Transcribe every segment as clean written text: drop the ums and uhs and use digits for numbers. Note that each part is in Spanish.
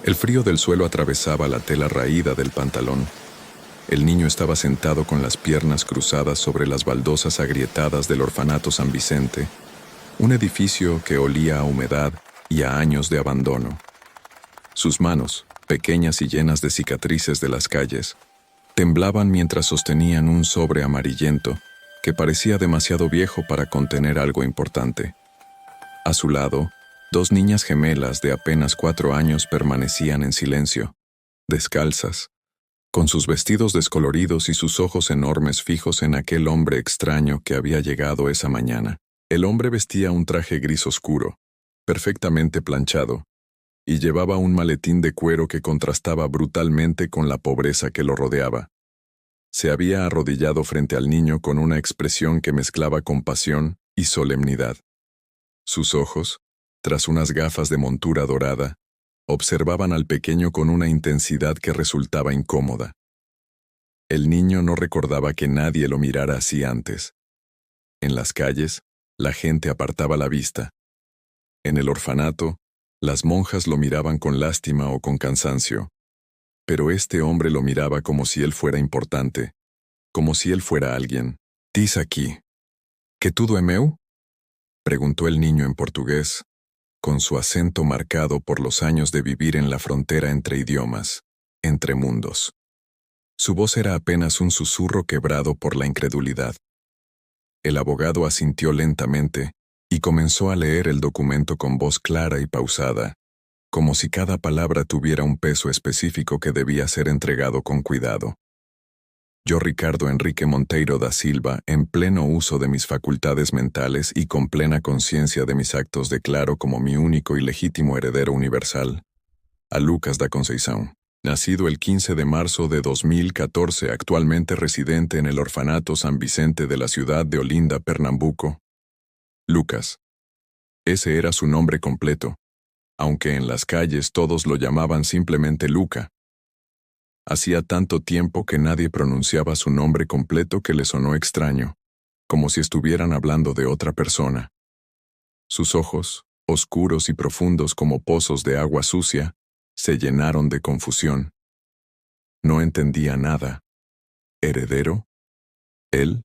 El frío del suelo atravesaba la tela raída del pantalón. El niño estaba sentado con las piernas cruzadas sobre las baldosas agrietadas del orfanato San Vicente, un edificio que olía a humedad y a años de abandono. Sus manos, pequeñas y llenas de cicatrices de las calles, temblaban mientras sostenían un sobre amarillento que parecía demasiado viejo para contener algo importante. A su lado, dos niñas gemelas de apenas 4 años permanecían en silencio, descalzas, con sus vestidos descoloridos y sus ojos enormes fijos en aquel hombre extraño que había llegado esa mañana. El hombre vestía un traje gris oscuro, perfectamente planchado, y llevaba un maletín de cuero que contrastaba brutalmente con la pobreza que lo rodeaba. Se había arrodillado frente al niño con una expresión que mezclaba compasión y solemnidad. Sus ojos, tras unas gafas de montura dorada, observaban al pequeño con una intensidad que resultaba incómoda. El niño no recordaba que nadie lo mirara así antes. En las calles, la gente apartaba la vista. En el orfanato, las monjas lo miraban con lástima o con cansancio. Pero este hombre lo miraba como si él fuera importante, como si él fuera alguien. «¿Tis aquí? ¿Que tudo é meu?», preguntó el niño en portugués, con su acento marcado por los años de vivir en la frontera entre idiomas, entre mundos. Su voz era apenas un susurro quebrado por la incredulidad. El abogado asintió lentamente y comenzó a leer el documento con voz clara y pausada, como si cada palabra tuviera un peso específico que debía ser entregado con cuidado. Yo, Ricardo Enrique Monteiro da Silva, en pleno uso de mis facultades mentales y con plena conciencia de mis actos, declaro como mi único y legítimo heredero universal a Lucas da Conceição, nacido el 15 de marzo de 2014, actualmente residente en el orfanato San Vicente de la ciudad de Olinda, Pernambuco. Lucas. Ese era su nombre completo, aunque en las calles todos lo llamaban simplemente Luca. Hacía tanto tiempo que nadie pronunciaba su nombre completo que le sonó extraño, como si estuvieran hablando de otra persona. Sus ojos, oscuros y profundos como pozos de agua sucia, se llenaron de confusión. No entendía nada. ¿Heredero? ¿Él?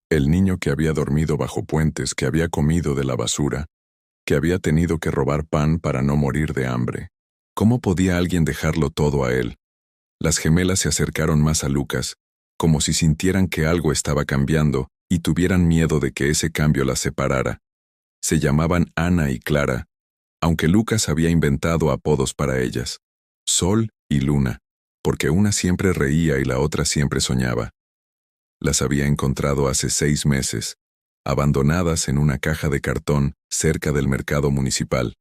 El niño que había dormido bajo puentes, que había comido de la basura, que había tenido que robar pan para no morir de hambre. ¿Cómo podía alguien dejarlo todo a él? Las gemelas se acercaron más a Lucas, como si sintieran que algo estaba cambiando y tuvieran miedo de que ese cambio las separara. Se llamaban Ana y Clara, aunque Lucas había inventado apodos para ellas: Sol y Luna, porque una siempre reía y la otra siempre soñaba. Las había encontrado hace 6 meses, abandonadas en una caja de cartón cerca del mercado municipal.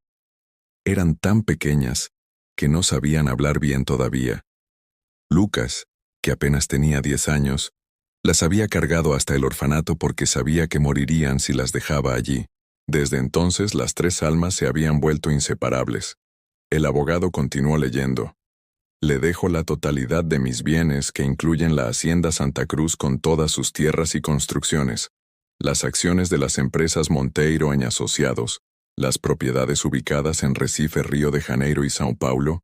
Eran tan pequeñas que no sabían hablar bien todavía. Lucas, que apenas tenía 10 años, las había cargado hasta el orfanato porque sabía que morirían si las dejaba allí. Desde entonces las 3 almas se habían vuelto inseparables. El abogado continuó leyendo. Le dejo la totalidad de mis bienes, que incluyen la Hacienda Santa Cruz con todas sus tierras y construcciones, las acciones de las empresas Monteiro y Asociados, las propiedades ubicadas en Recife, Río de Janeiro y São Paulo,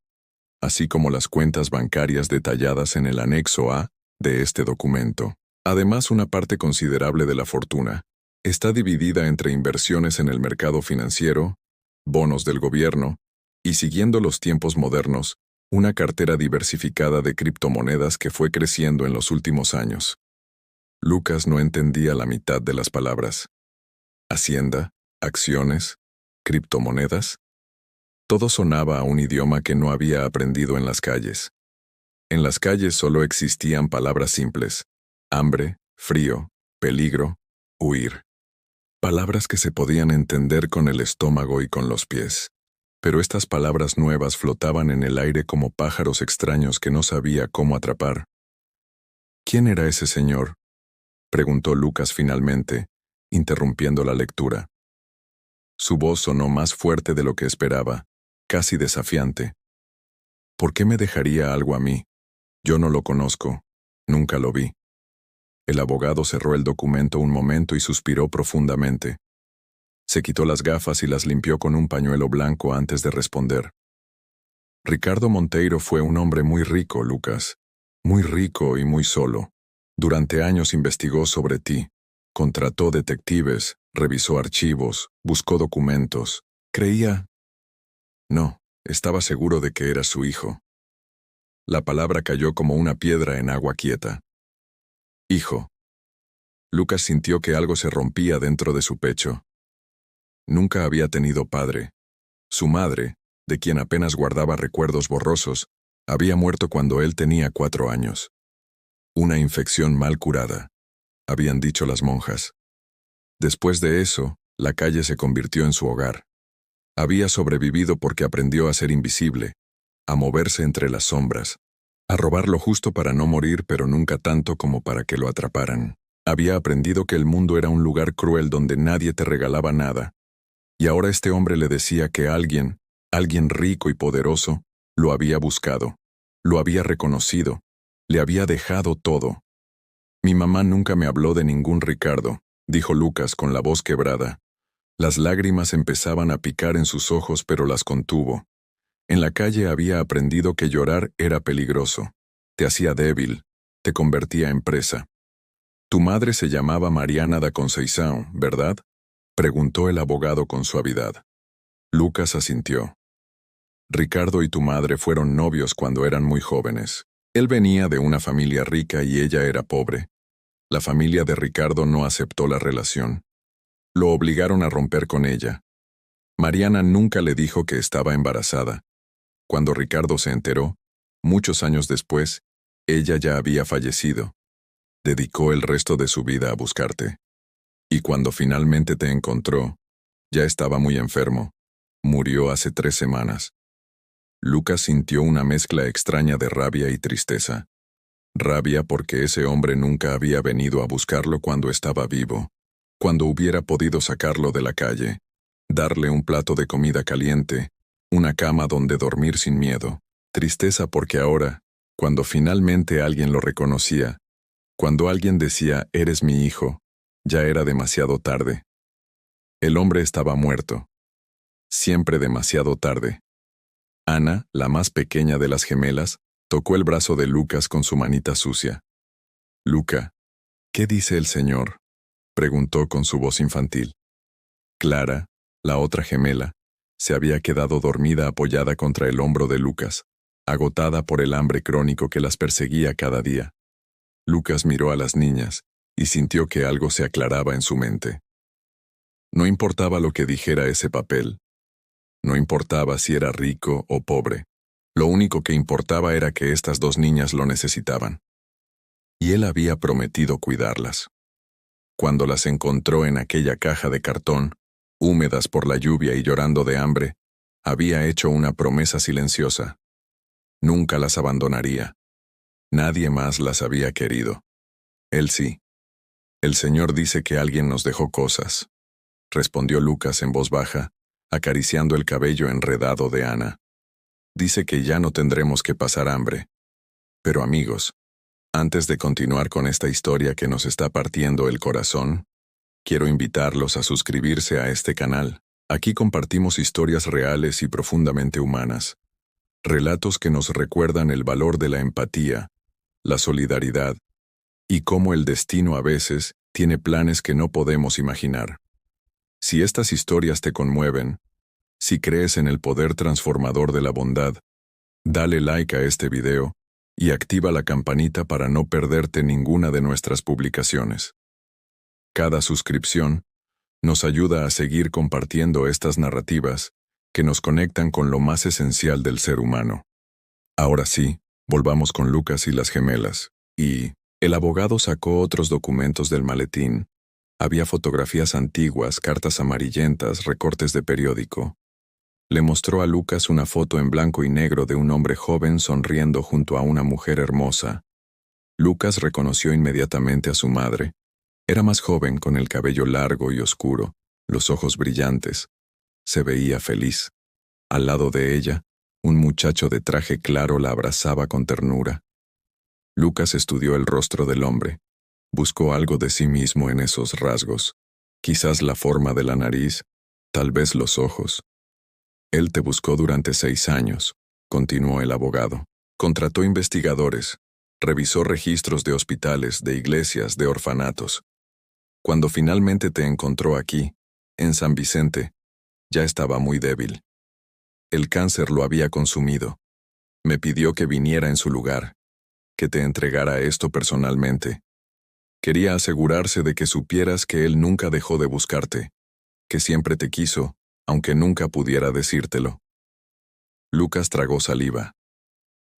así como las cuentas bancarias detalladas en el anexo A de este documento. Además, una parte considerable de la fortuna está dividida entre inversiones en el mercado financiero, bonos del gobierno y, siguiendo los tiempos modernos, una cartera diversificada de criptomonedas que fue creciendo en los últimos años. Lucas no entendía la mitad de las palabras. Hacienda, acciones, criptomonedas. Todo sonaba a un idioma que no había aprendido en las calles. En las calles solo existían palabras simples: hambre, frío, peligro, huir. Palabras que se podían entender con el estómago y con los pies. Pero estas palabras nuevas flotaban en el aire como pájaros extraños que no sabía cómo atrapar. ¿Quién era ese señor?, preguntó Lucas finalmente, interrumpiendo la lectura. Su voz sonó más fuerte de lo que esperaba, casi desafiante. ¿Por qué me dejaría algo a mí? Yo no lo conozco, nunca lo vi. El abogado cerró el documento un momento y suspiró profundamente. Se quitó las gafas y las limpió con un pañuelo blanco antes de responder. Ricardo Monteiro fue un hombre muy rico, Lucas. Muy rico y muy solo. Durante años investigó sobre ti. Contrató detectives, revisó archivos, buscó documentos. Creía... No, estaba seguro de que era su hijo. La palabra cayó como una piedra en agua quieta. Hijo. Lucas sintió que algo se rompía dentro de su pecho. Nunca había tenido padre. Su madre, de quien apenas guardaba recuerdos borrosos, había muerto cuando él tenía 4 años. Una infección mal curada, habían dicho las monjas. Después de eso, la calle se convirtió en su hogar. Había sobrevivido porque aprendió a ser invisible, a moverse entre las sombras, a robar lo justo para no morir, pero nunca tanto como para que lo atraparan. Había aprendido que el mundo era un lugar cruel donde nadie te regalaba nada. Y ahora este hombre le decía que alguien rico y poderoso, lo había buscado, lo había reconocido, le había dejado todo. Mi mamá nunca me habló de ningún Ricardo, dijo Lucas con la voz quebrada. Las lágrimas empezaban a picar en sus ojos, pero las contuvo. En la calle había aprendido que llorar era peligroso. Te hacía débil, te convertía en presa. Tu madre se llamaba Mariana da Conceição, ¿verdad?, preguntó el abogado con suavidad. Lucas asintió. Ricardo y tu madre fueron novios cuando eran muy jóvenes. Él venía de una familia rica y ella era pobre. La familia de Ricardo no aceptó la relación. Lo obligaron a romper con ella. Mariana nunca le dijo que estaba embarazada. Cuando Ricardo se enteró, muchos años después, ella ya había fallecido. Dedicó el resto de su vida a buscarte. Y cuando finalmente te encontró, ya estaba muy enfermo. Murió hace 3 semanas. Lucas sintió una mezcla extraña de rabia y tristeza. Rabia porque ese hombre nunca había venido a buscarlo cuando estaba vivo, cuando hubiera podido sacarlo de la calle, darle un plato de comida caliente, una cama donde dormir sin miedo. Tristeza porque ahora, cuando finalmente alguien lo reconocía, cuando alguien decía «eres mi hijo», ya era demasiado tarde. El hombre estaba muerto. Siempre demasiado tarde. Ana, la más pequeña de las gemelas, tocó el brazo de Lucas con su manita sucia. «Luca, ¿qué dice el señor?», preguntó con su voz infantil. Clara, la otra gemela, se había quedado dormida apoyada contra el hombro de Lucas, agotada por el hambre crónico que las perseguía cada día. Lucas miró a las niñas y sintió que algo se aclaraba en su mente. No importaba lo que dijera ese papel. No importaba si era rico o pobre. Lo único que importaba era que estas 2 niñas lo necesitaban. Y él había prometido cuidarlas. Cuando las encontró en aquella caja de cartón, húmedas por la lluvia y llorando de hambre, había hecho una promesa silenciosa. Nunca las abandonaría. Nadie más las había querido. Él sí. «El Señor dice que alguien nos dejó cosas», respondió Lucas en voz baja, acariciando el cabello enredado de Ana. «Dice que ya no tendremos que pasar hambre. Pero amigos, antes de continuar con esta historia que nos está partiendo el corazón, quiero invitarlos a suscribirse a este canal. Aquí compartimos historias reales y profundamente humanas. Relatos que nos recuerdan el valor de la empatía, la solidaridad, y cómo el destino a veces tiene planes que no podemos imaginar. Si estas historias te conmueven, si crees en el poder transformador de la bondad, dale like a este video y activa la campanita para no perderte ninguna de nuestras publicaciones. Cada suscripción nos ayuda a seguir compartiendo estas narrativas que nos conectan con lo más esencial del ser humano. Ahora sí, volvamos con Lucas y las gemelas. Y el abogado sacó otros documentos del maletín. Había fotografías antiguas, cartas amarillentas, recortes de periódico. Le mostró a Lucas una foto en blanco y negro de un hombre joven sonriendo junto a una mujer hermosa. Lucas reconoció inmediatamente a su madre. Era más joven, con el cabello largo y oscuro, los ojos brillantes. Se veía feliz. Al lado de ella, un muchacho de traje claro la abrazaba con ternura. Lucas estudió el rostro del hombre. Buscó algo de sí mismo en esos rasgos. Quizás la forma de la nariz, tal vez los ojos. Él te buscó durante 6 años, continuó el abogado. Contrató investigadores, revisó registros de hospitales, de iglesias, de orfanatos. Cuando finalmente te encontró aquí, en San Vicente, ya estaba muy débil. El cáncer lo había consumido. Me pidió que viniera en su lugar, que te entregara esto personalmente. Quería asegurarse de que supieras que él nunca dejó de buscarte, que siempre te quiso, aunque nunca pudiera decírtelo. Lucas tragó saliva.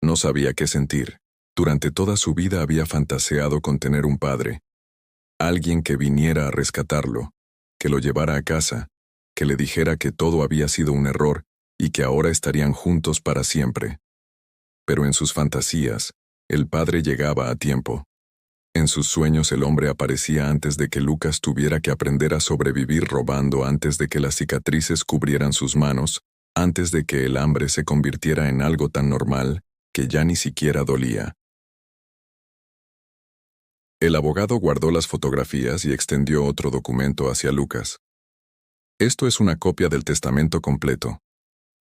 No sabía qué sentir. Durante toda su vida había fantaseado con tener un padre, alguien que viniera a rescatarlo, que lo llevara a casa, que le dijera que todo había sido un error y que ahora estarían juntos para siempre. Pero en sus fantasías, el padre llegaba a tiempo. En sus sueños el hombre aparecía antes de que Lucas tuviera que aprender a sobrevivir robando, antes de que las cicatrices cubrieran sus manos, antes de que el hambre se convirtiera en algo tan normal que ya ni siquiera dolía. El abogado guardó las fotografías y extendió otro documento hacia Lucas. Esto es una copia del testamento completo.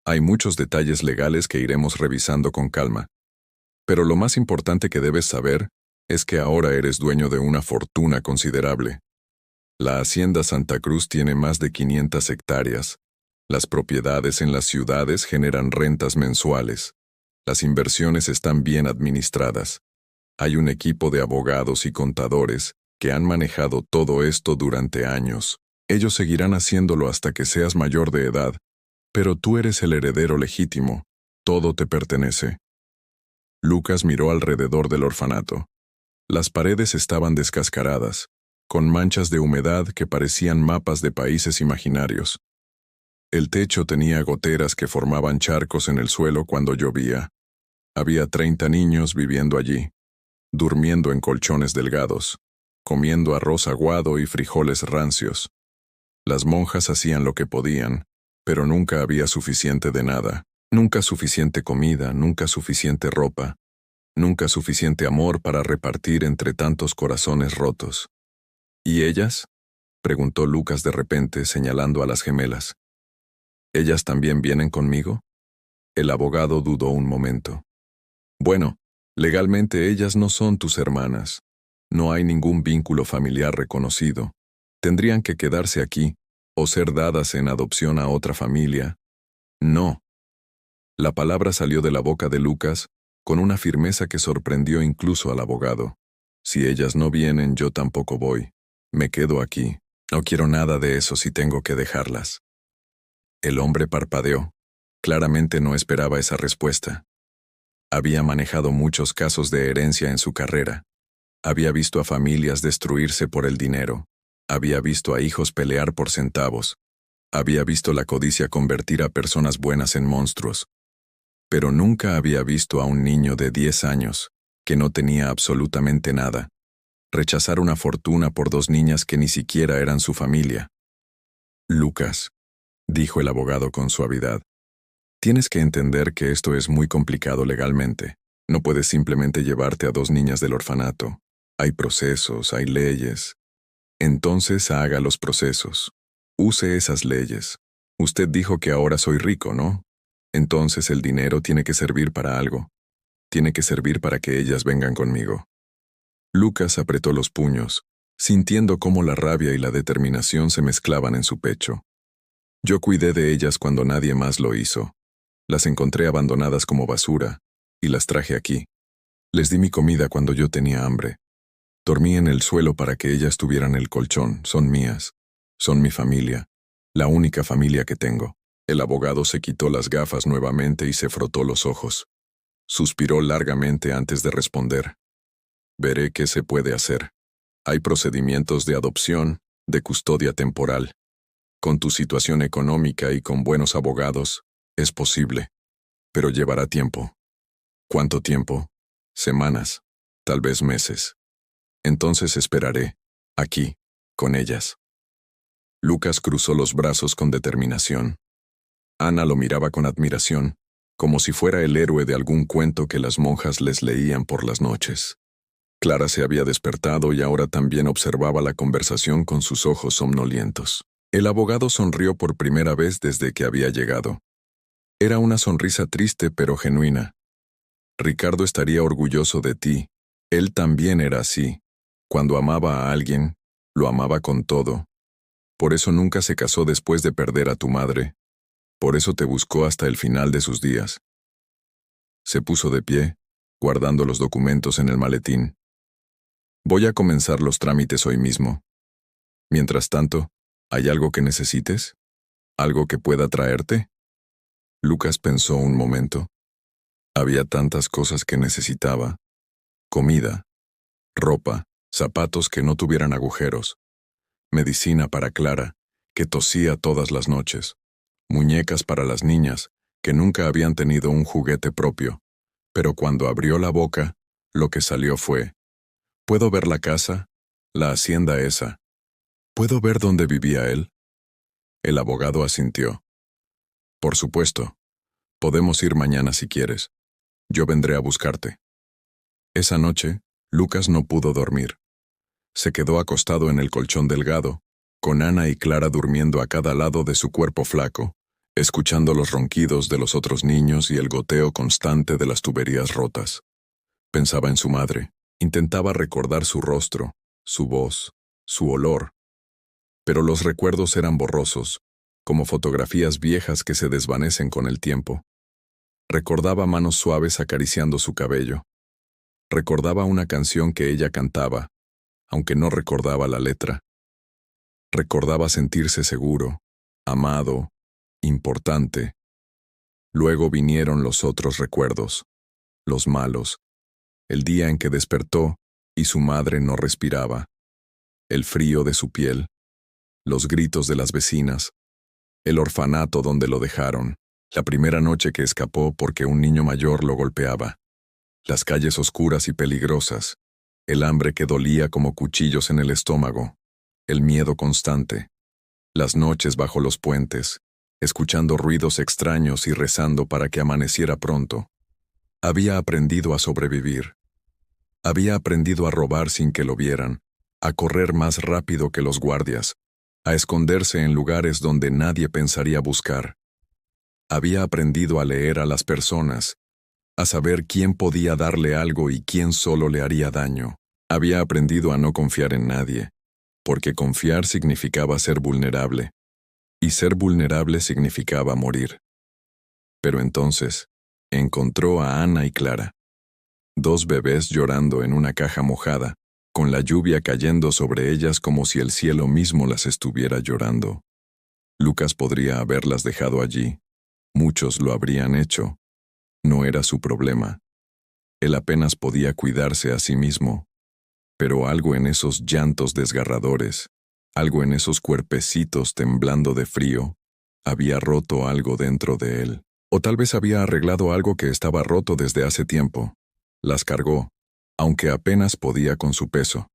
Hay muchos detalles legales que iremos revisando con calma. Pero lo más importante que debes saber es que ahora eres dueño de una fortuna considerable. La Hacienda Santa Cruz tiene más de 500 hectáreas. Las propiedades en las ciudades generan rentas mensuales. Las inversiones están bien administradas. Hay un equipo de abogados y contadores que han manejado todo esto durante años. Ellos seguirán haciéndolo hasta que seas mayor de edad, pero tú eres el heredero legítimo. Todo te pertenece. Lucas miró alrededor del orfanato. Las paredes estaban descascaradas, con manchas de humedad que parecían mapas de países imaginarios. El techo tenía goteras que formaban charcos en el suelo cuando llovía. Había 30 niños viviendo allí, durmiendo en colchones delgados, comiendo arroz aguado y frijoles rancios. Las monjas hacían lo que podían, pero nunca había suficiente de nada. Nunca suficiente comida, nunca suficiente ropa, nunca suficiente amor para repartir entre tantos corazones rotos. ¿Y ellas?, preguntó Lucas de repente, señalando a las gemelas. ¿Ellas también vienen conmigo? El abogado dudó un momento. Bueno, legalmente ellas no son tus hermanas. No hay ningún vínculo familiar reconocido. Tendrían que quedarse aquí, o ser dadas en adopción a otra familia. No. La palabra salió de la boca de Lucas con una firmeza que sorprendió incluso al abogado. Si ellas no vienen, yo tampoco voy. Me quedo aquí. No quiero nada de eso si tengo que dejarlas. El hombre parpadeó. Claramente no esperaba esa respuesta. Había manejado muchos casos de herencia en su carrera. Había visto a familias destruirse por el dinero. Había visto a hijos pelear por centavos. Había visto la codicia convertir a personas buenas en monstruos. Pero nunca había visto a un niño de 10 años, que no tenía absolutamente nada, rechazar una fortuna por 2 niñas que ni siquiera eran su familia. Lucas, dijo el abogado con suavidad, tienes que entender que esto es muy complicado legalmente. No puedes simplemente llevarte a 2 niñas del orfanato. Hay procesos, hay leyes. Entonces haga los procesos. Use esas leyes. Usted dijo que ahora soy rico, ¿no? Entonces el dinero tiene que servir para algo. Tiene que servir para que ellas vengan conmigo. Lucas apretó los puños, sintiendo cómo la rabia y la determinación se mezclaban en su pecho. Yo cuidé de ellas cuando nadie más lo hizo. Las encontré abandonadas como basura, y las traje aquí. Les di mi comida cuando yo tenía hambre. Dormí en el suelo para que ellas tuvieran el colchón. Son mías. Son mi familia. La única familia que tengo. El abogado se quitó las gafas nuevamente y se frotó los ojos. Suspiró largamente antes de responder. Veré qué se puede hacer. Hay procedimientos de adopción, de custodia temporal. Con tu situación económica y con buenos abogados, es posible. Pero llevará tiempo. ¿Cuánto tiempo? Semanas, tal vez meses. Entonces esperaré, aquí, con ellas. Lucas cruzó los brazos con determinación. Ana lo miraba con admiración, como si fuera el héroe de algún cuento que las monjas les leían por las noches. Clara se había despertado y ahora también observaba la conversación con sus ojos somnolientos. El abogado sonrió por primera vez desde que había llegado. Era una sonrisa triste pero genuina. Ricardo estaría orgulloso de ti. Él también era así. Cuando amaba a alguien, lo amaba con todo. Por eso nunca se casó después de perder a tu madre. Por eso te buscó hasta el final de sus días. Se puso de pie, guardando los documentos en el maletín. Voy a comenzar los trámites hoy mismo. Mientras tanto, ¿hay algo que necesites? ¿Algo que pueda traerte? Lucas pensó un momento. Había tantas cosas que necesitaba. Comida, ropa, zapatos que no tuvieran agujeros, medicina para Clara, que tosía todas las noches, muñecas para las niñas, que nunca habían tenido un juguete propio. Pero cuando abrió la boca, lo que salió fue: ¿puedo ver la casa? La hacienda esa. ¿Puedo ver dónde vivía él? El abogado asintió. Por supuesto. Podemos ir mañana si quieres. Yo vendré a buscarte. Esa noche, Lucas no pudo dormir. Se quedó acostado en el colchón delgado, con Ana y Clara durmiendo a cada lado de su cuerpo flaco, escuchando los ronquidos de los otros niños y el goteo constante de las tuberías rotas. Pensaba en su madre, intentaba recordar su rostro, su voz, su olor. Pero los recuerdos eran borrosos, como fotografías viejas que se desvanecen con el tiempo. Recordaba manos suaves acariciando su cabello. Recordaba una canción que ella cantaba, aunque no recordaba la letra. Recordaba sentirse seguro, amado, importante. Luego vinieron los otros recuerdos, los malos, el día en que despertó y su madre no respiraba, el frío de su piel, los gritos de las vecinas, el orfanato donde lo dejaron, la primera noche que escapó porque un niño mayor lo golpeaba, las calles oscuras y peligrosas, el hambre que dolía como cuchillos en el estómago, el miedo constante, las noches bajo los puentes, escuchando ruidos extraños y rezando para que amaneciera pronto. Había aprendido a sobrevivir. Había aprendido a robar sin que lo vieran, a correr más rápido que los guardias, a esconderse en lugares donde nadie pensaría buscar. Había aprendido a leer a las personas, a saber quién podía darle algo y quién solo le haría daño. Había aprendido a no confiar en nadie, porque confiar significaba ser vulnerable, y ser vulnerable significaba morir. Pero entonces, encontró a Ana y Clara, dos bebés llorando en una caja mojada, con la lluvia cayendo sobre ellas como si el cielo mismo las estuviera llorando. Lucas podría haberlas dejado allí. Muchos lo habrían hecho. No era su problema. Él apenas podía cuidarse a sí mismo. Pero algo en esos llantos desgarradores, algo en esos cuerpecitos temblando de frío, había roto algo dentro de él. O tal vez había arreglado algo que estaba roto desde hace tiempo. Las cargó, aunque apenas podía con su peso.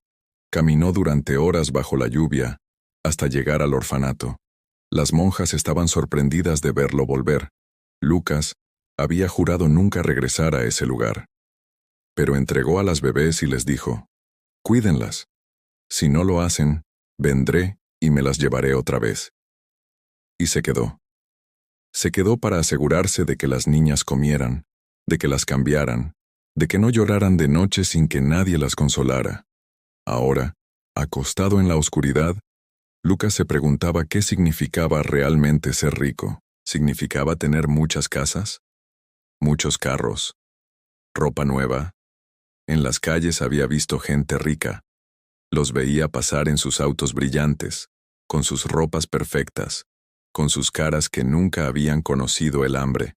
Caminó durante horas bajo la lluvia, hasta llegar al orfanato. Las monjas estaban sorprendidas de verlo volver. Lucas había jurado nunca regresar a ese lugar. Pero entregó a las bebés y les dijo: «Cuídenlas. Si no lo hacen, vendré y me las llevaré otra vez». Y se quedó. Se quedó para asegurarse de que las niñas comieran, de que las cambiaran, de que no lloraran de noche sin que nadie las consolara. Ahora, acostado en la oscuridad, Lucas se preguntaba qué significaba realmente ser rico. ¿Significaba tener muchas casas? Muchos carros. Ropa nueva. En las calles había visto gente rica. Los veía pasar en sus autos brillantes, con sus ropas perfectas, con sus caras que nunca habían conocido el hambre.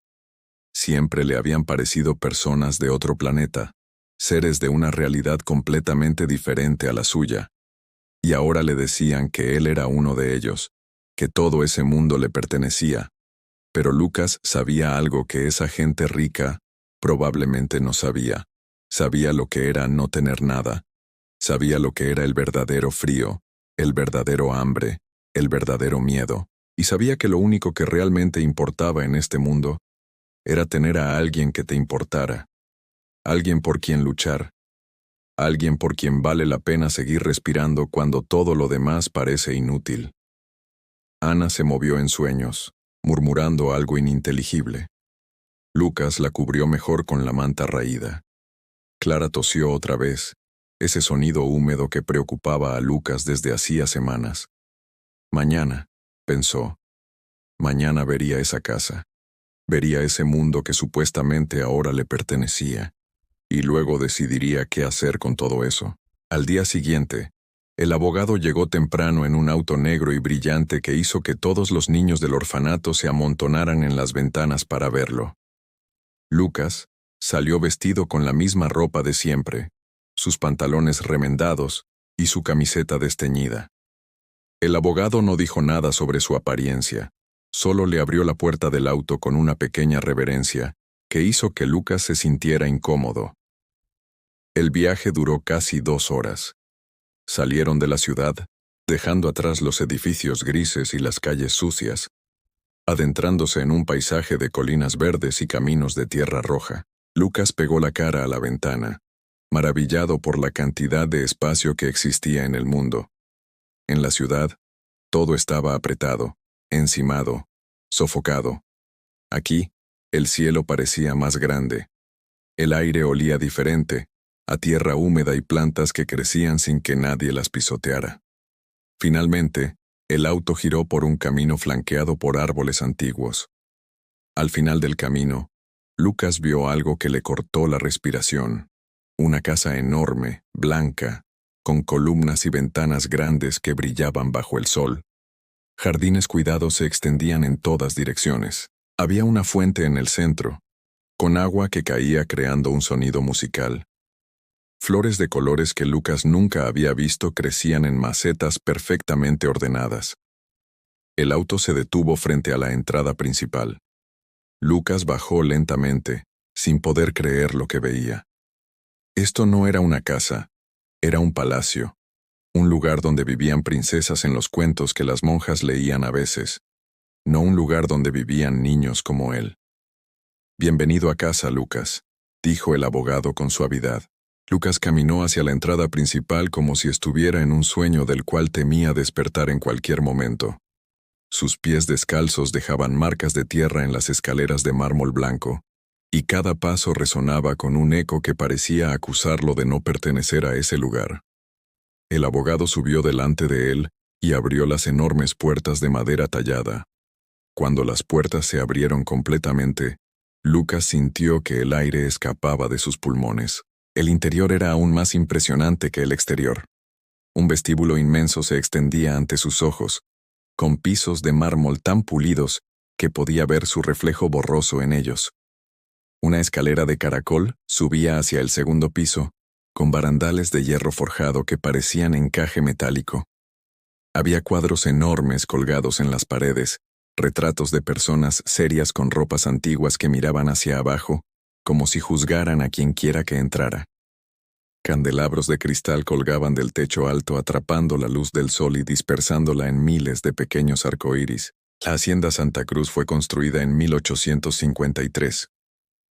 Siempre le habían parecido personas de otro planeta, seres de una realidad completamente diferente a la suya. Y ahora le decían que él era uno de ellos, que todo ese mundo le pertenecía. Pero Lucas sabía algo que esa gente rica probablemente no sabía. Sabía lo que era no tener nada. Sabía lo que era el verdadero frío, el verdadero hambre, el verdadero miedo. Y sabía que lo único que realmente importaba en este mundo era tener a alguien que te importara, alguien por quien luchar, alguien por quien vale la pena seguir respirando cuando todo lo demás parece inútil. Ana se movió en sueños, murmurando algo ininteligible. Lucas la cubrió mejor con la manta raída. Clara tosió otra vez, ese sonido húmedo que preocupaba a Lucas desde hacía semanas. Mañana, pensó, mañana vería esa casa, vería ese mundo que supuestamente ahora le pertenecía, y luego decidiría qué hacer con todo eso. Al día siguiente, el abogado llegó temprano en un auto negro y brillante que hizo que todos los niños del orfanato se amontonaran en las ventanas para verlo. Lucas salió vestido con la misma ropa de siempre, sus pantalones remendados y su camiseta desteñida. El abogado no dijo nada sobre su apariencia, solo le abrió la puerta del auto con una pequeña reverencia que hizo que Lucas se sintiera incómodo. El viaje duró casi 2 horas. Salieron de la ciudad, dejando atrás los edificios grises y las calles sucias, adentrándose en un paisaje de colinas verdes y caminos de tierra roja. Lucas pegó la cara a la ventana, maravillado por la cantidad de espacio que existía en el mundo. En la ciudad, todo estaba apretado, encimado, sofocado. Aquí, el cielo parecía más grande. El aire olía diferente, a tierra húmeda y plantas que crecían sin que nadie las pisoteara. Finalmente, el auto giró por un camino flanqueado por árboles antiguos. Al final del camino, Lucas vio algo que le cortó la respiración. Una casa enorme, blanca, con columnas y ventanas grandes que brillaban bajo el sol. Jardines cuidados se extendían en todas direcciones. Había una fuente en el centro, con agua que caía creando un sonido musical. Flores de colores que Lucas nunca había visto crecían en macetas perfectamente ordenadas. El auto se detuvo frente a la entrada principal. Lucas bajó lentamente, sin poder creer lo que veía. Esto no era una casa, era un palacio, un lugar donde vivían princesas en los cuentos que las monjas leían a veces, no un lugar donde vivían niños como él. «Bienvenido a casa, Lucas», dijo el abogado con suavidad. Lucas caminó hacia la entrada principal como si estuviera en un sueño del cual temía despertar en cualquier momento. Sus pies descalzos dejaban marcas de tierra en las escaleras de mármol blanco, y cada paso resonaba con un eco que parecía acusarlo de no pertenecer a ese lugar. El abogado subió delante de él y abrió las enormes puertas de madera tallada. Cuando las puertas se abrieron completamente, Lucas sintió que el aire escapaba de sus pulmones. El interior era aún más impresionante que el exterior. Un vestíbulo inmenso se extendía ante sus ojos, con pisos de mármol tan pulidos que podía ver su reflejo borroso en ellos. Una escalera de caracol subía hacia el segundo piso, con barandales de hierro forjado que parecían encaje metálico. Había cuadros enormes colgados en las paredes, retratos de personas serias con ropas antiguas que miraban hacia abajo, como si juzgaran a quien quiera que entrara. Candelabros de cristal colgaban del techo alto atrapando la luz del sol y dispersándola en miles de pequeños arcoíris. La hacienda Santa Cruz fue construida en 1853,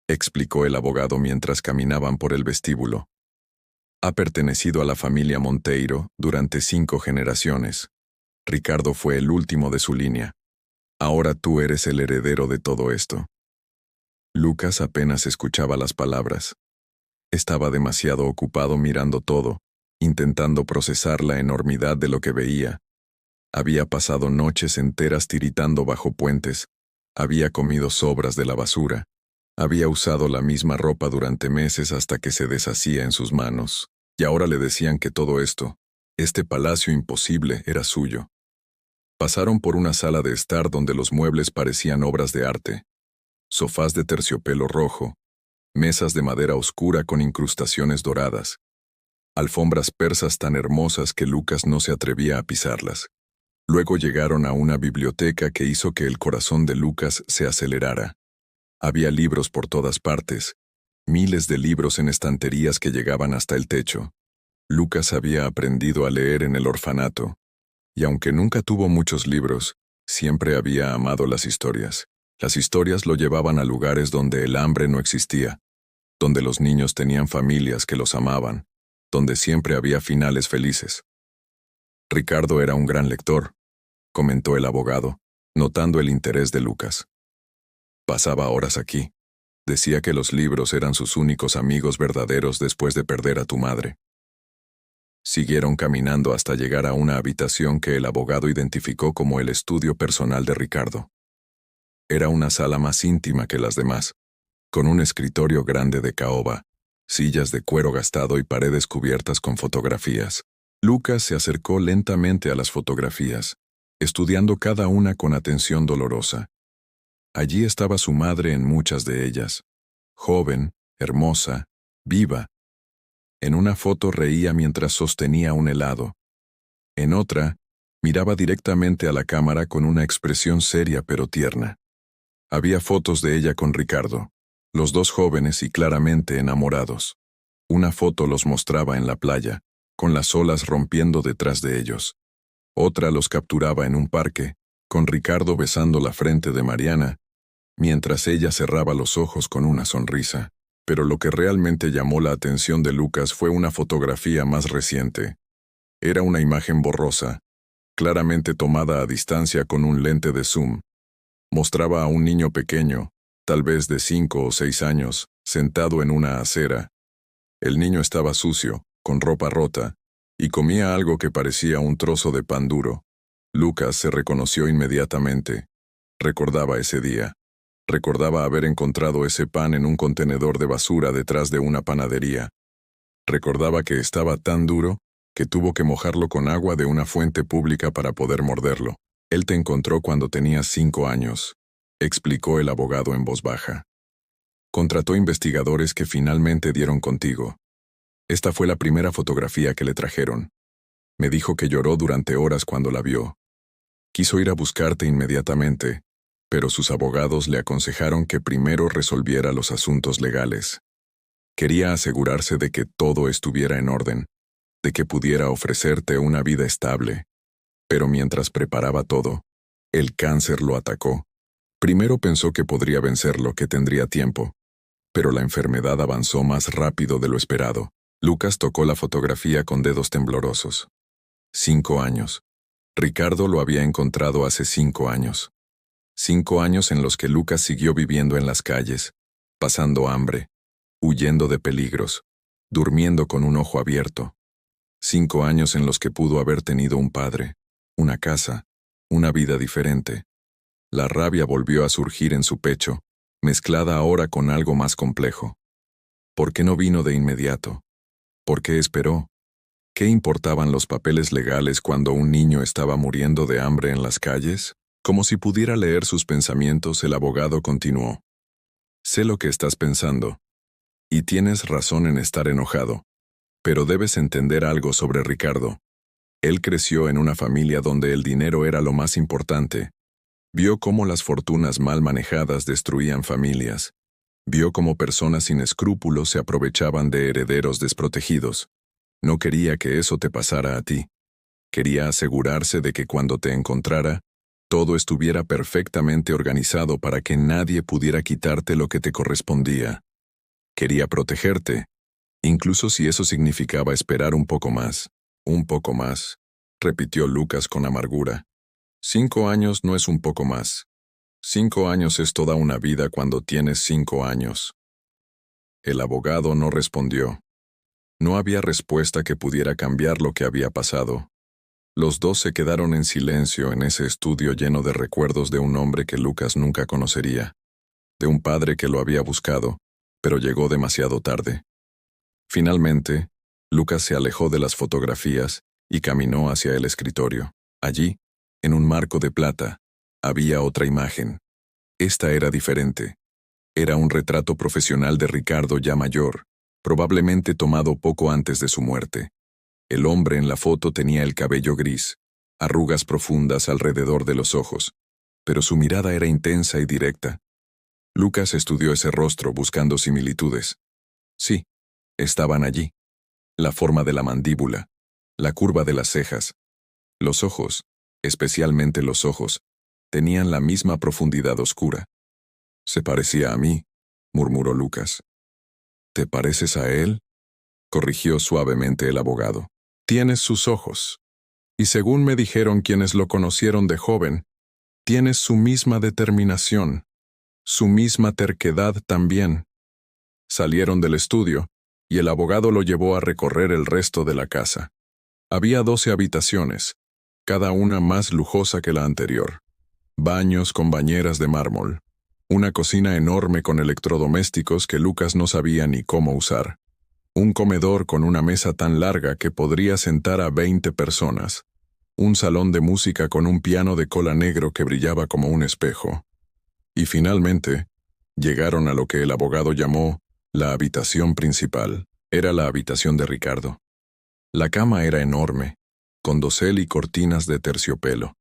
explicó el abogado mientras caminaban por el vestíbulo. Ha pertenecido a la familia Monteiro durante 5 generaciones. Ricardo fue el último de su línea. Ahora tú eres el heredero de todo esto. Lucas apenas escuchaba las palabras. Estaba demasiado ocupado mirando todo, intentando procesar la enormidad de lo que veía. Había pasado noches enteras tiritando bajo puentes, había comido sobras de la basura, había usado la misma ropa durante meses hasta que se deshacía en sus manos, y ahora le decían que todo esto, este palacio imposible, era suyo. Pasaron por una sala de estar donde los muebles parecían obras de arte. Sofás de terciopelo rojo, mesas de madera oscura con incrustaciones doradas, alfombras persas tan hermosas que Lucas no se atrevía a pisarlas. Luego llegaron a una biblioteca que hizo que el corazón de Lucas se acelerara. Había libros por todas partes, miles de libros en estanterías que llegaban hasta el techo. Lucas había aprendido a leer en el orfanato, y aunque nunca tuvo muchos libros, siempre había amado las historias. Las historias lo llevaban a lugares donde el hambre no existía, donde los niños tenían familias que los amaban, donde siempre había finales felices. Ricardo era un gran lector, comentó el abogado, notando el interés de Lucas. Pasaba horas aquí. Decía que los libros eran sus únicos amigos verdaderos después de perder a tu madre. Siguieron caminando hasta llegar a una habitación que el abogado identificó como el estudio personal de Ricardo. Era una sala más íntima que las demás, con un escritorio grande de caoba, sillas de cuero gastado y paredes cubiertas con fotografías. Lucas se acercó lentamente a las fotografías, estudiando cada una con atención dolorosa. Allí estaba su madre en muchas de ellas, joven, hermosa, viva. En una foto reía mientras sostenía un helado. En otra, miraba directamente a la cámara con una expresión seria pero tierna. Había fotos de ella con Ricardo, los dos jóvenes y claramente enamorados. Una foto los mostraba en la playa, con las olas rompiendo detrás de ellos. Otra los capturaba en un parque, con Ricardo besando la frente de Mariana, mientras ella cerraba los ojos con una sonrisa. Pero lo que realmente llamó la atención de Lucas fue una fotografía más reciente. Era una imagen borrosa, claramente tomada a distancia con un lente de zoom. Mostraba a un niño pequeño, tal vez de 5 o 6 años, sentado en una acera. El niño estaba sucio, con ropa rota, y comía algo que parecía un trozo de pan duro. Lucas se reconoció inmediatamente. Recordaba ese día. Recordaba haber encontrado ese pan en un contenedor de basura detrás de una panadería. Recordaba que estaba tan duro que tuvo que mojarlo con agua de una fuente pública para poder morderlo. Él te encontró cuando tenías 5 años, explicó el abogado en voz baja. Contrató investigadores que finalmente dieron contigo. Esta fue la primera fotografía que le trajeron. Me dijo que lloró durante horas cuando la vio. Quiso ir a buscarte inmediatamente, pero sus abogados le aconsejaron que primero resolviera los asuntos legales. Quería asegurarse de que todo estuviera en orden, de que pudiera ofrecerte una vida estable. Pero mientras preparaba todo, el cáncer lo atacó. Primero pensó que podría vencerlo, que tendría tiempo, pero la enfermedad avanzó más rápido de lo esperado. Lucas tocó la fotografía con dedos temblorosos. 5 años. Ricardo lo había encontrado hace 5 años. 5 años en los que Lucas siguió viviendo en las calles, pasando hambre, huyendo de peligros, durmiendo con un ojo abierto. 5 años en los que pudo haber tenido un padre, una casa, una vida diferente. La rabia volvió a surgir en su pecho, mezclada ahora con algo más complejo. ¿Por qué no vino de inmediato? ¿Por qué esperó? ¿Qué importaban los papeles legales cuando un niño estaba muriendo de hambre en las calles? Como si pudiera leer sus pensamientos, el abogado continuó. Sé lo que estás pensando. Y tienes razón en estar enojado. Pero debes entender algo sobre Ricardo. Él creció en una familia donde el dinero era lo más importante. Vio cómo las fortunas mal manejadas destruían familias. Vio cómo personas sin escrúpulos se aprovechaban de herederos desprotegidos. No quería que eso te pasara a ti. Quería asegurarse de que cuando te encontrara, todo estuviera perfectamente organizado para que nadie pudiera quitarte lo que te correspondía. Quería protegerte, incluso si eso significaba esperar un poco más, repitió Lucas con amargura. 5 años no es un poco más. 5 años es toda una vida cuando tienes 5 años. El abogado no respondió. No había respuesta que pudiera cambiar lo que había pasado. Los dos se quedaron en silencio en ese estudio lleno de recuerdos de un hombre que Lucas nunca conocería, de un padre que lo había buscado, pero llegó demasiado tarde. Finalmente, Lucas se alejó de las fotografías y caminó hacia el escritorio. Allí, en un marco de plata, había otra imagen. Esta era diferente. Era un retrato profesional de Ricardo ya mayor, probablemente tomado poco antes de su muerte. El hombre en la foto tenía el cabello gris, arrugas profundas alrededor de los ojos, pero su mirada era intensa y directa. Lucas estudió ese rostro buscando similitudes. Sí, estaban allí. La forma de la mandíbula, la curva de las cejas. Los ojos, especialmente los ojos, tenían la misma profundidad oscura. Se parecía a mí, murmuró Lucas. ¿Te pareces a él?, corrigió suavemente el abogado. Tienes sus ojos. Y según me dijeron quienes lo conocieron de joven, tienes su misma determinación, Su misma terquedad también. Salieron del estudio, y el abogado lo llevó a recorrer el resto de la casa. Había 12 habitaciones, cada una más lujosa que la anterior. Baños con bañeras de mármol. Una cocina enorme con electrodomésticos que Lucas no sabía ni cómo usar. Un comedor con una mesa tan larga que podría sentar a 20 personas. Un salón de música con un piano de cola negro que brillaba como un espejo. Y finalmente, llegaron a lo que el abogado llamó la habitación principal. Era la habitación de Ricardo. La cama era enorme, con dosel y cortinas de terciopelo.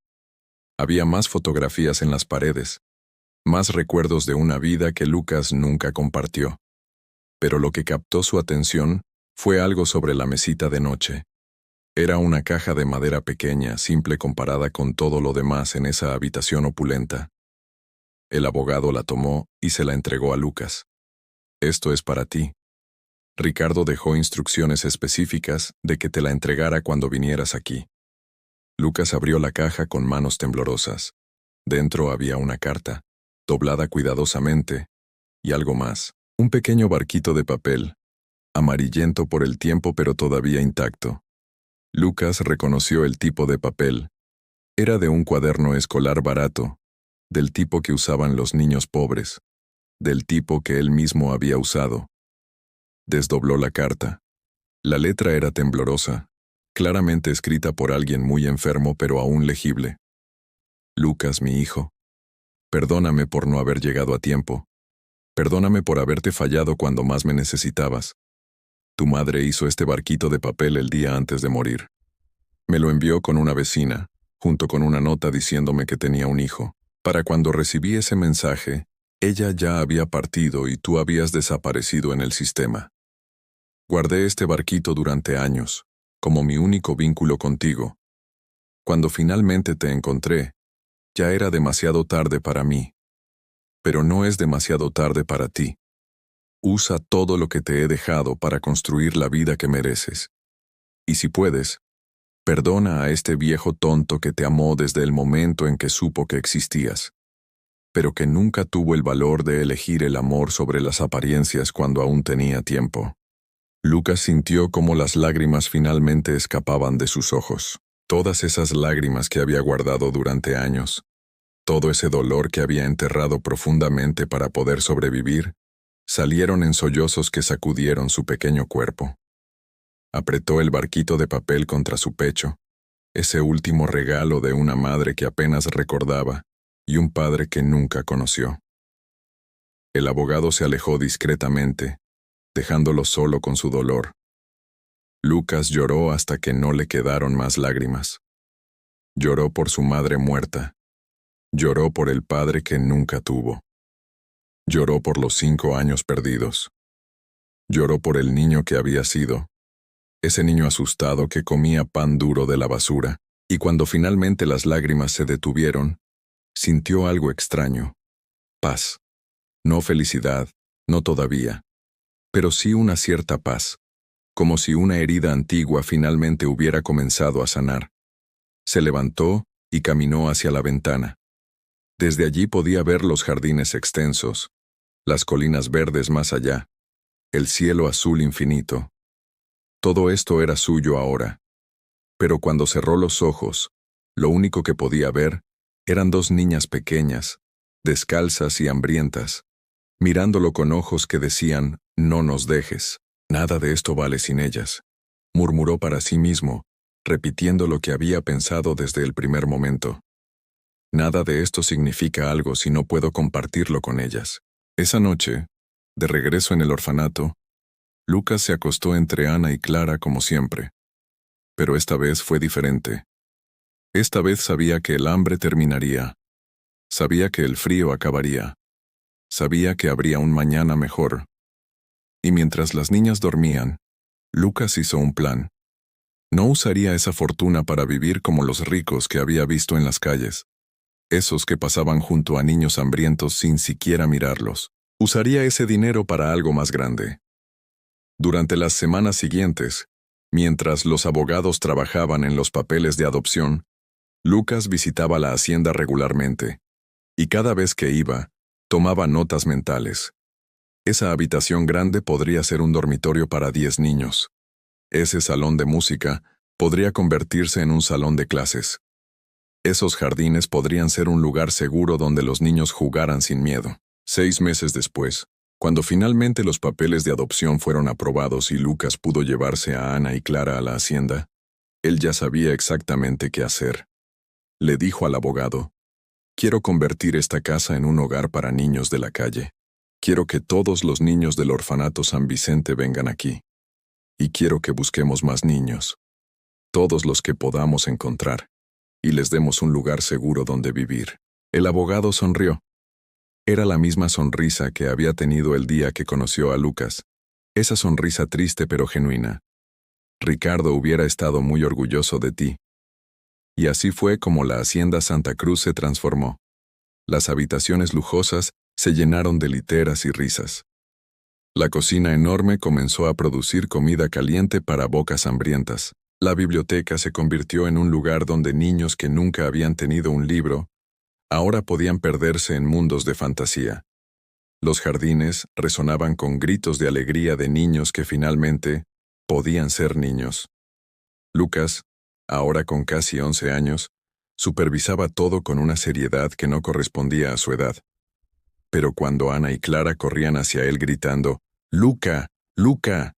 Había más fotografías en las paredes, más recuerdos de una vida que Lucas nunca compartió. Pero lo que captó su atención fue algo sobre la mesita de noche. Era una caja de madera pequeña, simple comparada con todo lo demás en esa habitación opulenta. El abogado la tomó y se la entregó a Lucas. «Esto es para ti. Ricardo dejó instrucciones específicas de que te la entregara cuando vinieras aquí». Lucas abrió la caja con manos temblorosas. Dentro había una carta, doblada cuidadosamente, y algo más. Un pequeño barquito de papel, amarillento por el tiempo pero todavía intacto. Lucas reconoció el tipo de papel. Era de un cuaderno escolar barato, del tipo que usaban los niños pobres, del tipo que él mismo había usado. Desdobló la carta. La letra era temblorosa, claramente escrita por alguien muy enfermo pero aún legible. «Lucas, mi hijo, perdóname por no haber llegado a tiempo. Perdóname por haberte fallado cuando más me necesitabas. Tu madre hizo este barquito de papel el día antes de morir. Me lo envió con una vecina, junto con una nota diciéndome que tenía un hijo. Para cuando recibí ese mensaje, ella ya había partido y tú habías desaparecido en el sistema. Guardé este barquito durante años, como mi único vínculo contigo. Cuando finalmente te encontré, ya era demasiado tarde para mí. Pero no es demasiado tarde para ti. Usa todo lo que te he dejado para construir la vida que mereces. Y si puedes, perdona a este viejo tonto que te amó desde el momento en que supo que existías, pero que nunca tuvo el valor de elegir el amor sobre las apariencias cuando aún tenía tiempo». Lucas sintió cómo las lágrimas finalmente escapaban de sus ojos. Todas esas lágrimas que había guardado durante años, todo ese dolor que había enterrado profundamente para poder sobrevivir, salieron en sollozos que sacudieron su pequeño cuerpo. Apretó el barquito de papel contra su pecho, ese último regalo de una madre que apenas recordaba y un padre que nunca conoció. El abogado se alejó discretamente, dejándolo solo con su dolor. Lucas lloró hasta que no le quedaron más lágrimas. Lloró por su madre muerta. Lloró por el padre que nunca tuvo. Lloró por los 5 años perdidos. Lloró por el niño que había sido, ese niño asustado que comía pan duro de la basura, y cuando finalmente las lágrimas se detuvieron, sintió algo extraño. Paz. No felicidad, no todavía, pero sí una cierta paz, como si una herida antigua finalmente hubiera comenzado a sanar. Se levantó y caminó hacia la ventana. Desde allí podía ver los jardines extensos, las colinas verdes más allá, el cielo azul infinito. Todo esto era suyo ahora. Pero cuando cerró los ojos, lo único que podía ver eran 2 niñas pequeñas, descalzas y hambrientas, mirándolo con ojos que decían, «No nos dejes, nada de esto vale sin ellas», murmuró para sí mismo, repitiendo lo que había pensado desde el primer momento. «Nada de esto significa algo si no puedo compartirlo con ellas». Esa noche, de regreso en el orfanato, Lucas se acostó entre Ana y Clara como siempre. Pero esta vez fue diferente. Esta vez sabía que el hambre terminaría. Sabía que el frío acabaría. Sabía que habría un mañana mejor. Y mientras las niñas dormían, Lucas hizo un plan. No usaría esa fortuna para vivir como los ricos que había visto en las calles, esos que pasaban junto a niños hambrientos sin siquiera mirarlos. Usaría ese dinero para algo más grande. Durante las semanas siguientes, mientras los abogados trabajaban en los papeles de adopción, Lucas visitaba la hacienda regularmente, y cada vez que iba, Tomaba notas mentales. Esa habitación grande podría ser un dormitorio para 10 niños. Ese salón de música podría convertirse en un salón de clases. Esos jardines podrían ser un lugar seguro donde los niños jugaran sin miedo. 6 meses después, cuando finalmente los papeles de adopción fueron aprobados y Lucas pudo llevarse a Ana y Clara a la hacienda, él ya sabía exactamente qué hacer. Le dijo al abogado: «Quiero convertir esta casa en un hogar para niños de la calle. Quiero que todos los niños del orfanato San Vicente vengan aquí. Y quiero que busquemos más niños, todos los que podamos encontrar, y les demos un lugar seguro donde vivir». El abogado sonrió. Era la misma sonrisa que había tenido el día que conoció a Lucas, esa sonrisa triste pero genuina. «Ricardo hubiera estado muy orgulloso de ti». Y así fue como la hacienda Santa Cruz se transformó. Las habitaciones lujosas se llenaron de literas y risas. La cocina enorme comenzó a producir comida caliente para bocas hambrientas. La biblioteca se convirtió en un lugar donde niños que nunca habían tenido un libro ahora podían perderse en mundos de fantasía. Los jardines resonaban con gritos de alegría de niños que finalmente podían ser niños. Lucas, ahora con casi 11 años, supervisaba todo con una seriedad que no correspondía a su edad. Pero cuando Ana y Clara corrían hacia él gritando: «¡Luca! ¡Luca!»,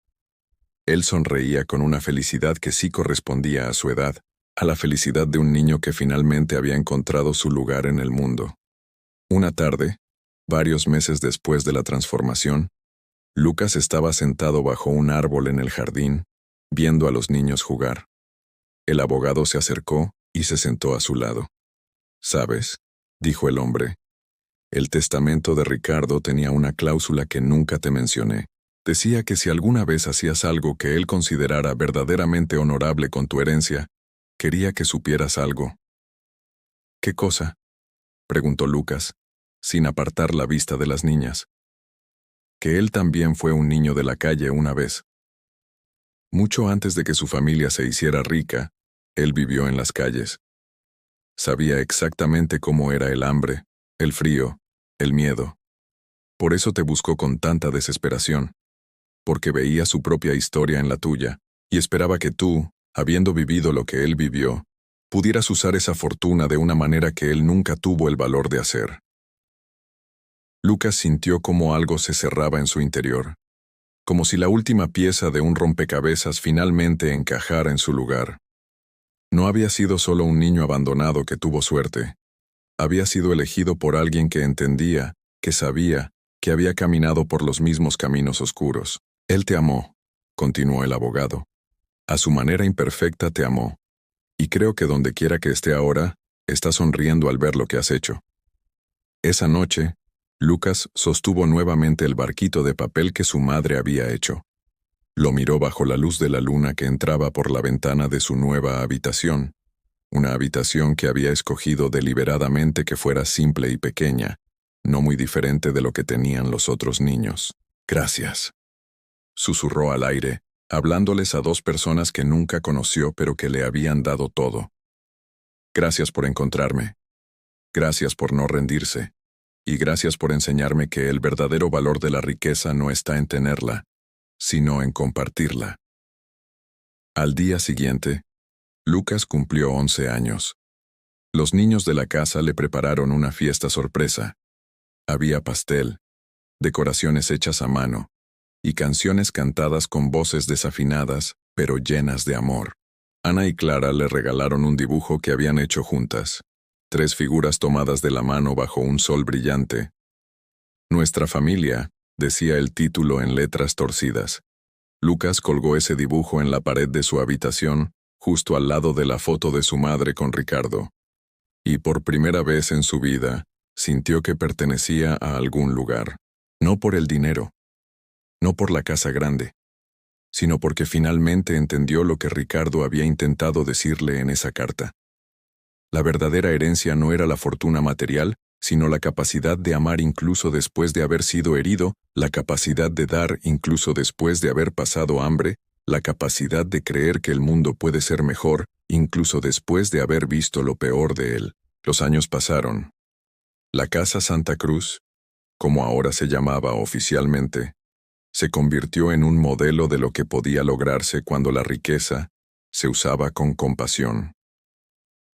él sonreía con una felicidad que sí correspondía a su edad, a la felicidad de un niño que finalmente había encontrado su lugar en el mundo. Una tarde, varios meses después de la transformación, Lucas estaba sentado bajo un árbol en el jardín, viendo a los niños jugar. El abogado se acercó y se sentó a su lado. «¿Sabes?», dijo el hombre. «El testamento de Ricardo tenía una cláusula que nunca te mencioné. Decía que si alguna vez hacías algo que él considerara verdaderamente honorable con tu herencia, quería que supieras algo». «¿Qué cosa?», preguntó Lucas, sin apartar la vista de las niñas. «Que él también fue un niño de la calle una vez. Mucho antes de que su familia se hiciera rica, él vivió en las calles. Sabía exactamente cómo era el hambre, el frío, el miedo. Por eso te buscó con tanta desesperación, porque veía su propia historia en la tuya, y esperaba que tú, habiendo vivido lo que él vivió, pudieras usar esa fortuna de una manera que él nunca tuvo el valor de hacer». Lucas sintió como algo se cerraba en su interior, como si la última pieza de un rompecabezas finalmente encajara en su lugar. No había sido solo un niño abandonado que tuvo suerte. Había sido elegido por alguien que entendía, que sabía, que había caminado por los mismos caminos oscuros. «Él te amó», continuó el abogado. «A su manera imperfecta te amó. Y creo que donde quiera que esté ahora, está sonriendo al ver lo que has hecho». Esa noche, Lucas sostuvo nuevamente el barquito de papel que su madre había hecho. Lo miró bajo la luz de la luna que entraba por la ventana de su nueva habitación, una habitación que había escogido deliberadamente que fuera simple y pequeña, no muy diferente de lo que tenían los otros niños. «Gracias», susurró al aire, hablándoles a 2 personas que nunca conoció pero que le habían dado todo. «Gracias por encontrarme. Gracias por no rendirse. Y gracias por enseñarme que el verdadero valor de la riqueza no está en tenerla, sino en compartirla». Al día siguiente, Lucas cumplió 11 años. Los niños de la casa le prepararon una fiesta sorpresa. Había pastel, decoraciones hechas a mano, y canciones cantadas con voces desafinadas, pero llenas de amor. Ana y Clara le regalaron un dibujo que habían hecho juntas, 3 figuras tomadas de la mano bajo un sol brillante. «Nuestra familia», decía el título en letras torcidas. Lucas colgó ese dibujo en la pared de su habitación, justo al lado de la foto de su madre con Ricardo. Y por primera vez en su vida, sintió que pertenecía a algún lugar. No por el dinero, no por la casa grande, sino porque finalmente entendió lo que Ricardo había intentado decirle en esa carta. La verdadera herencia no era la fortuna material, sino la capacidad de amar incluso después de haber sido herido, la capacidad de dar incluso después de haber pasado hambre, la capacidad de creer que el mundo puede ser mejor, incluso después de haber visto lo peor de él. Los años pasaron. La casa Santa Cruz, como ahora se llamaba oficialmente, se convirtió en un modelo de lo que podía lograrse cuando la riqueza se usaba con compasión.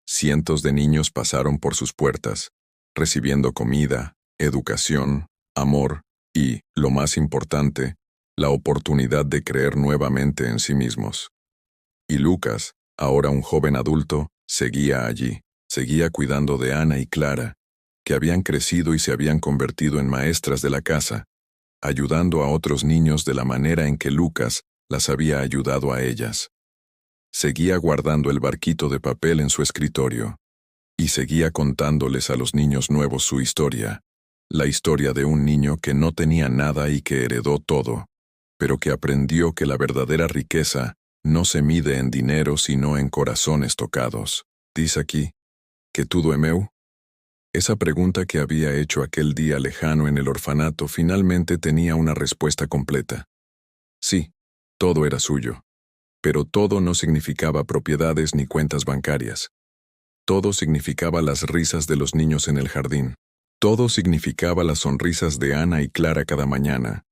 Cientos de niños pasaron por sus puertas, recibiendo comida, educación, amor y, lo más importante, la oportunidad de creer nuevamente en sí mismos. Y Lucas, ahora un joven adulto, seguía allí, seguía cuidando de Ana y Clara, que habían crecido y se habían convertido en maestras de la casa, ayudando a otros niños de la manera en que Lucas las había ayudado a ellas. Seguía guardando el barquito de papel en su escritorio, y seguía contándoles a los niños nuevos su historia, la historia de un niño que no tenía nada y que heredó todo, pero que aprendió que la verdadera riqueza no se mide en dinero sino en corazones tocados. Dice aquí, ¿que todo é meu? Esa pregunta que había hecho aquel día lejano en el orfanato finalmente tenía una respuesta completa. Sí, todo era suyo. Pero todo no significaba propiedades ni cuentas bancarias. Todo significaba las risas de los niños en el jardín. Todo significaba las sonrisas de Ana y Clara cada mañana.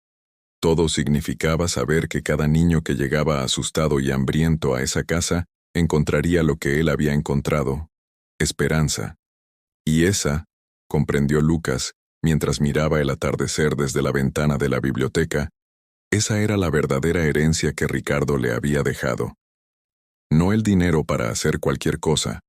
Todo significaba saber que cada niño que llegaba asustado y hambriento a esa casa encontraría lo que él había encontrado: esperanza. Y esa, comprendió Lucas, mientras miraba el atardecer desde la ventana de la biblioteca, esa era la verdadera herencia que Ricardo le había dejado. No el dinero para hacer cualquier cosa,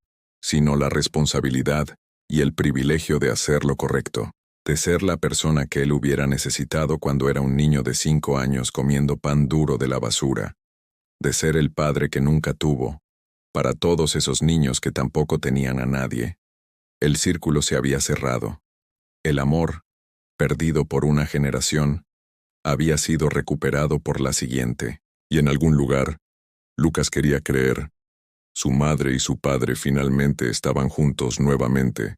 sino la responsabilidad y el privilegio de hacer lo correcto, de ser la persona que él hubiera necesitado cuando era un niño de 5 años comiendo pan duro de la basura, de ser el padre que nunca tuvo, para todos esos niños que tampoco tenían a nadie. El círculo se había cerrado. El amor, perdido por una generación, había sido recuperado por la siguiente, y en algún lugar, Lucas quería creer, su madre y su padre finalmente estaban juntos nuevamente,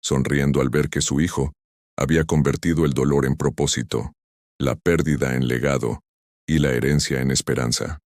sonriendo al ver que su hijo había convertido el dolor en propósito, la pérdida en legado y la herencia en esperanza.